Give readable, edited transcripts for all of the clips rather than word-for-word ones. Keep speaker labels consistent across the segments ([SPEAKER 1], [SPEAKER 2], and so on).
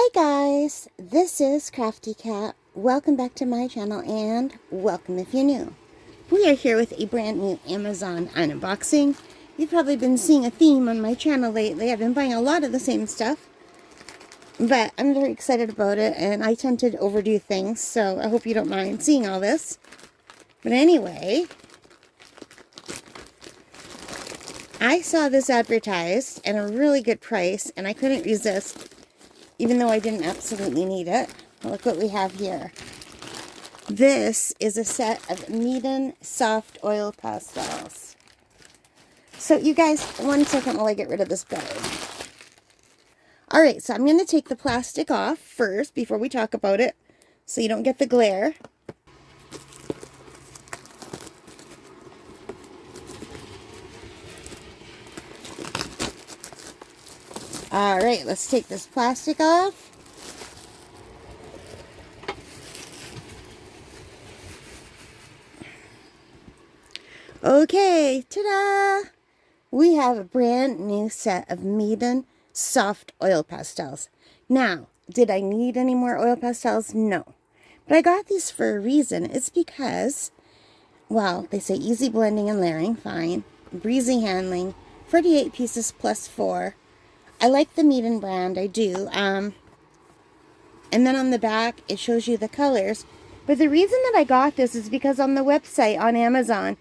[SPEAKER 1] Hi guys, this is Crafty Cat. Welcome back to my channel and welcome if you're new. We are here with a brand new Amazon unboxing. You've probably been seeing a theme on my channel lately. I've been buying a lot of the same stuff, but I'm very excited about it and I tend to overdo things, so I hope you don't mind seeing all this. But anyway, I saw this advertised at a really good price and I couldn't resist, even though I didn't absolutely need it. Look what we have here. This is a set of Meeden Soft Oil Pastels. So you guys, one second while I get rid of this bag. Alright, so I'm going to take the plastic off first before we talk about it, so you don't get the glare. Alright, let's take this plastic off. Okay, ta-da! We have a brand new set of Meeden Soft Oil Pastels. Now, did I need any more oil pastels? No. But I got these for a reason. It's because, well, they say easy blending and layering, fine. Breezy handling, 48 pieces plus 4. I like the Meeden brand, I do. And then on the back, it shows you the colors. But the reason that I got this is because on the website, on Amazon,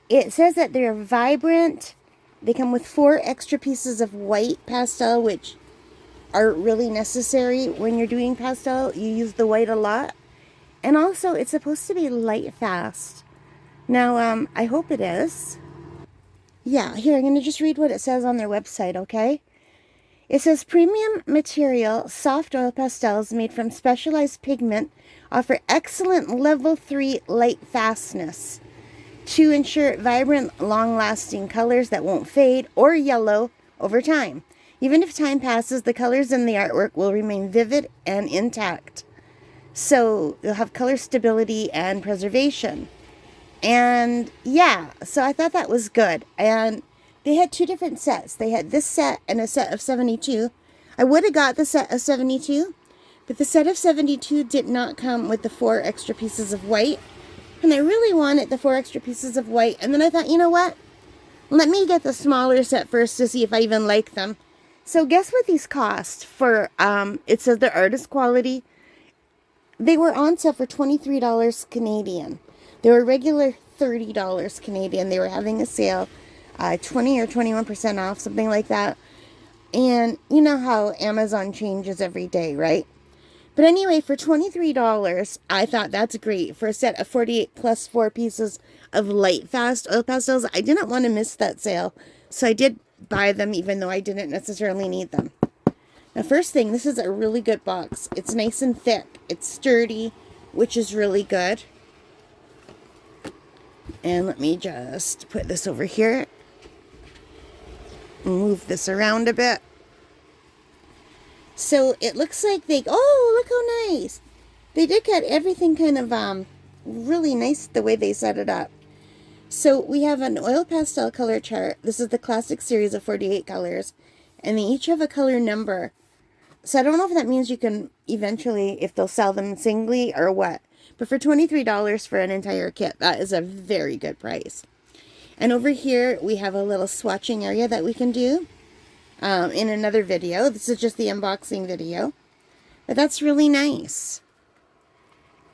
[SPEAKER 1] it says that they're vibrant. They come with 4 extra pieces of white pastel, which are really necessary when you're doing pastel. You use the white a lot. And also, it's supposed to be Lightfast. Now, I hope it is. Yeah, here, I'm going to just read what it says on their website, okay? It says, premium material, soft oil pastels made from specialized pigment offer excellent level 3 light fastness to ensure vibrant, long-lasting colors that won't fade or yellow over time. Even if time passes, the colors in the artwork will remain vivid and intact. So you'll have color stability and preservation. And yeah, so I thought that was good. And they had 2 different sets. They had this set and a set of 72. I would have got the set of 72, but the set of 72 did not come with the 4 extra pieces of white. And I really wanted the 4 extra pieces of white. And then I thought, you know what? Let me get the smaller set first to see if I even like them. So guess what these cost for, it says they're artist quality. They were on sale for $23 Canadian. They were regular $30 Canadian. They were having a sale, 20 or 21% off, something like that. And you know how Amazon changes every day, right? But anyway, for $23, I thought that's great. For a set of 48 plus 4 pieces of Lightfast oil pastels, I didn't want to miss that sale. So I did buy them even though I didn't necessarily need them. Now, first thing, this is a really good box. It's nice and thick. It's sturdy, which is really good. And let me just put this over here. Move this around a bit. So it looks like oh, look how nice. They did get everything kind of really nice the way they set it up. So we have an oil pastel color chart. This is the classic series of 48 colors. And they each have a color number. So I don't know if that means you can eventually, if they'll sell them singly or what. But for $23 for an entire kit, that is a very good price. And over here, we have a little swatching area that we can do. In another video. This is just the unboxing video. But that's really nice.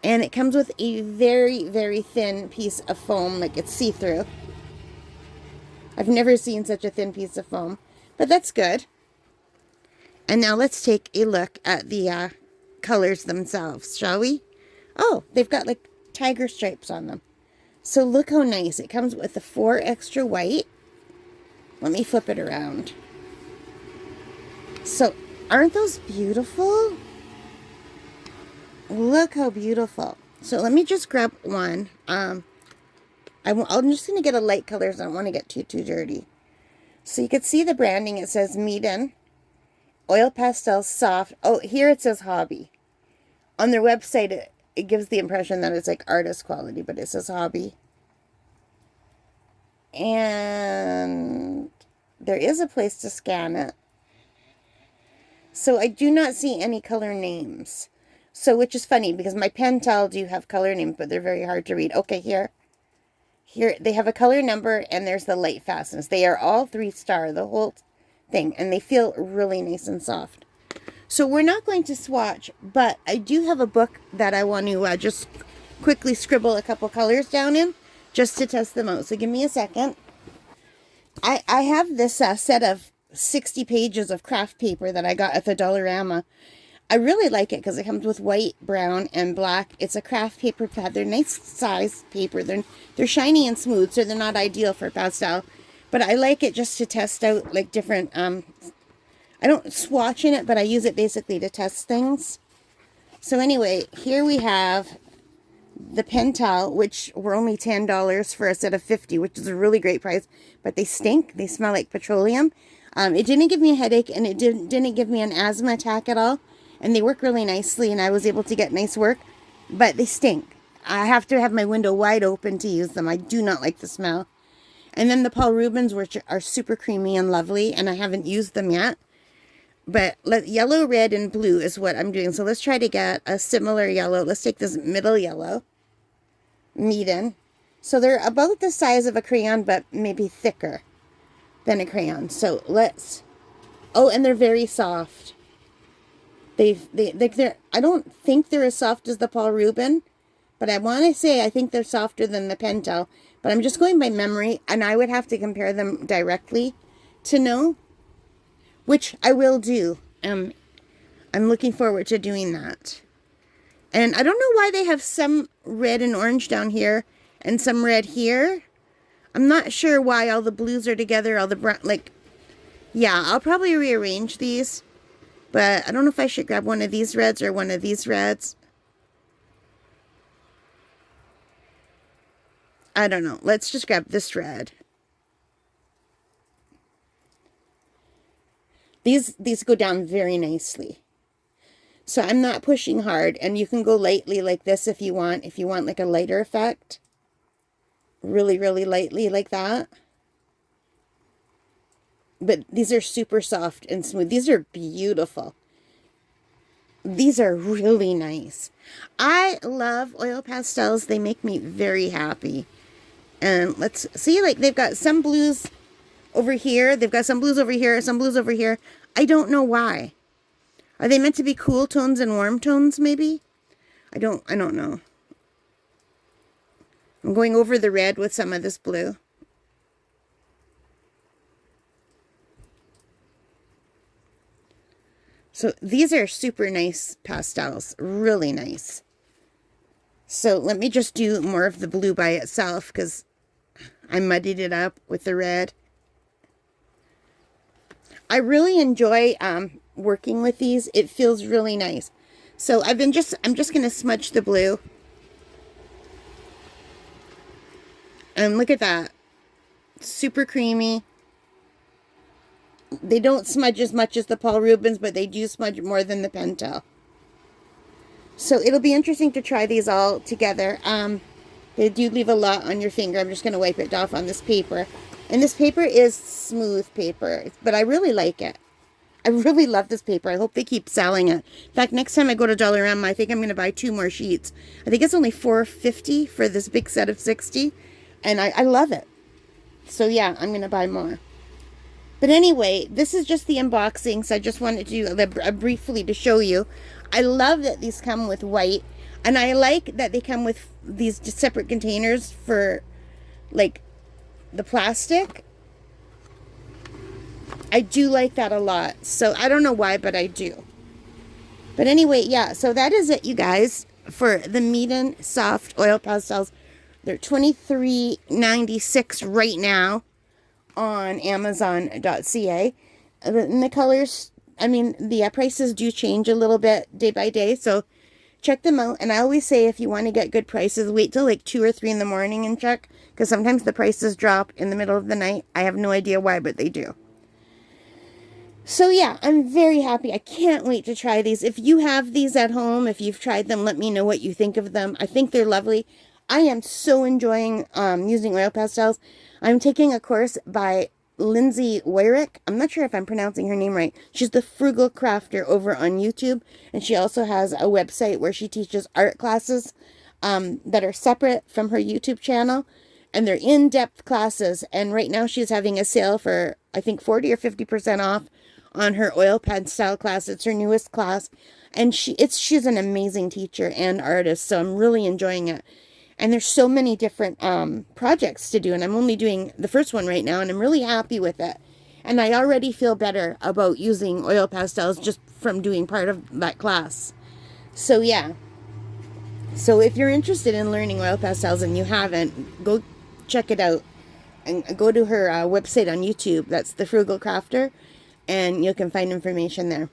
[SPEAKER 1] And it comes with a very, very thin piece of foam. Like it's see-through. I've never seen such a thin piece of foam. But that's good. And now let's take a look at the colors themselves, shall we? Oh, they've got like tiger stripes on them. So look how nice. It comes with the 4 extra white. Let me flip it around. So, aren't those beautiful? Look how beautiful. So, let me just grab one. I'm just going to get a light color, so I don't want to get too dirty. So, you can see the branding. It says Meeden Oil Pastels Soft. Oh, here it says Hobby. On their website, it gives the impression that it's like artist quality, but it says Hobby. And there is a place to scan it. So I do not see any color names. So, which is funny because my Pentel do have color names, but they're very hard to read. Okay, here they have a color number, and there's the Lightfast. They are all 3-star, the whole thing, and they feel really nice and soft. So we're not going to swatch, but I do have a book that I want to just quickly scribble a couple colors down in, just to test them out. So give me a second. I have this set of 60 pages of craft paper that I got at the Dollarama. I really like it because it comes with white, brown, and black. It's a craft paper pad. They're nice size paper. They're shiny and smooth, so they're not ideal for pastel. But I like it just to test out like different, I don't swatch in it, but I use it basically to test things. So anyway, here we have the Pentel, which were only $10 for a set of 50, which is a really great price. But they stink. They smell like petroleum. It didn't give me a headache, and it didn't give me an asthma attack at all. And they work really nicely, and I was able to get nice work. But they stink. I have to have my window wide open to use them. I do not like the smell. And then the Paul Rubens, which are super creamy and lovely, and I haven't used them yet. But yellow, red, and blue is what I'm doing. So let's try to get a similar yellow. Let's take this middle yellow, Meeden. So they're about the size of a crayon, but maybe thicker than a crayon. So let's, oh, and they're very soft. They're, I don't think they're as soft as the Paul Rubens, but I want to say I think they're softer than the Pentel. But I'm just going by memory, and I would have to compare them directly to know, which I will do. I'm looking forward to doing that. And I don't know why they have some red and orange down here and some red here. I'm not sure why all the blues are together, all the brown, like, yeah, I'll probably rearrange these. But I don't know if I should grab one of these reds or one of these reds. I don't know. Let's just grab this red. These go down very nicely. So I'm not pushing hard, and you can go lightly like this if you want. If you want like a lighter effect. Really, really lightly like that. But these are super soft and smooth. These are beautiful. These are really nice. I love oil pastels. They make me very happy. And let's see, like they've got some blues over here. They've got some blues over here, some blues over here. I don't know why. Are they meant to be cool tones and warm tones, maybe? I don't know. I'm going over the red with some of this blue. So these are super nice pastels, really nice. So let me just do more of the blue by itself because I muddied it up with the red. I really enjoy working with these. It feels really nice. So I'm just going to smudge the blue. And look at that. Super creamy. They don't smudge as much as the Paul Rubens, but they do smudge more than the Pentel. So it'll be interesting to try these all together. They do leave a lot on your finger. I'm just going to wipe it off on this paper. And this paper is smooth paper, but I really like it. I really love this paper. I hope they keep selling it. In fact, next time I go to Dollarama, I think I'm going to buy 2 more sheets. I think it's only $4.50 for this big set of 60. And I love it. So yeah, I'm going to buy more. But anyway, this is just the unboxing, so I just wanted to do briefly to show you. I love that these come with white, and I like that they come with these separate containers for, like, the plastic. I do like that a lot, so I don't know why, but I do. But anyway, yeah, so that is it, you guys, for the Meeden Soft Oil Pastels. They're $23.96 right now on Amazon.ca. And the colors, I mean, the prices do change a little bit day by day, so check them out. And I always say if you want to get good prices, wait till like 2 or 3 in the morning and check, because sometimes the prices drop in the middle of the night. I have no idea why, but they do. So yeah, I'm very happy. I can't wait to try these. If you have these at home, if you've tried them, let me know what you think of them. I think they're lovely. I am so enjoying using oil pastels. I'm taking a course by Lindsay Wyrick. I'm not sure if I'm pronouncing her name right. She's the Frugal Crafter over on YouTube. And she also has a website where she teaches art classes that are separate from her YouTube channel. And they're in-depth classes. And right now she's having a sale for, I think, 40 or 50% off on her oil pastel class. It's her newest class. And she's an amazing teacher and artist. So I'm really enjoying it. And there's so many different projects to do. And I'm only doing the first one right now. And I'm really happy with it. And I already feel better about using oil pastels just from doing part of that class. So yeah. So if you're interested in learning oil pastels and you haven't, go check it out. And go to her website on YouTube. That's The Frugal Crafter. And you can find information there.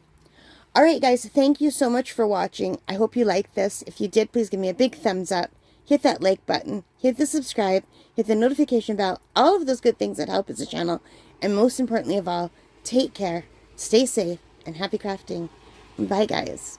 [SPEAKER 1] Alright guys, thank you so much for watching. I hope you liked this. If you did, please give me a big thumbs up. Hit that like button, hit the subscribe, hit the notification bell, all of those good things that help as a channel. And most importantly of all, take care, stay safe, and happy crafting. Bye guys.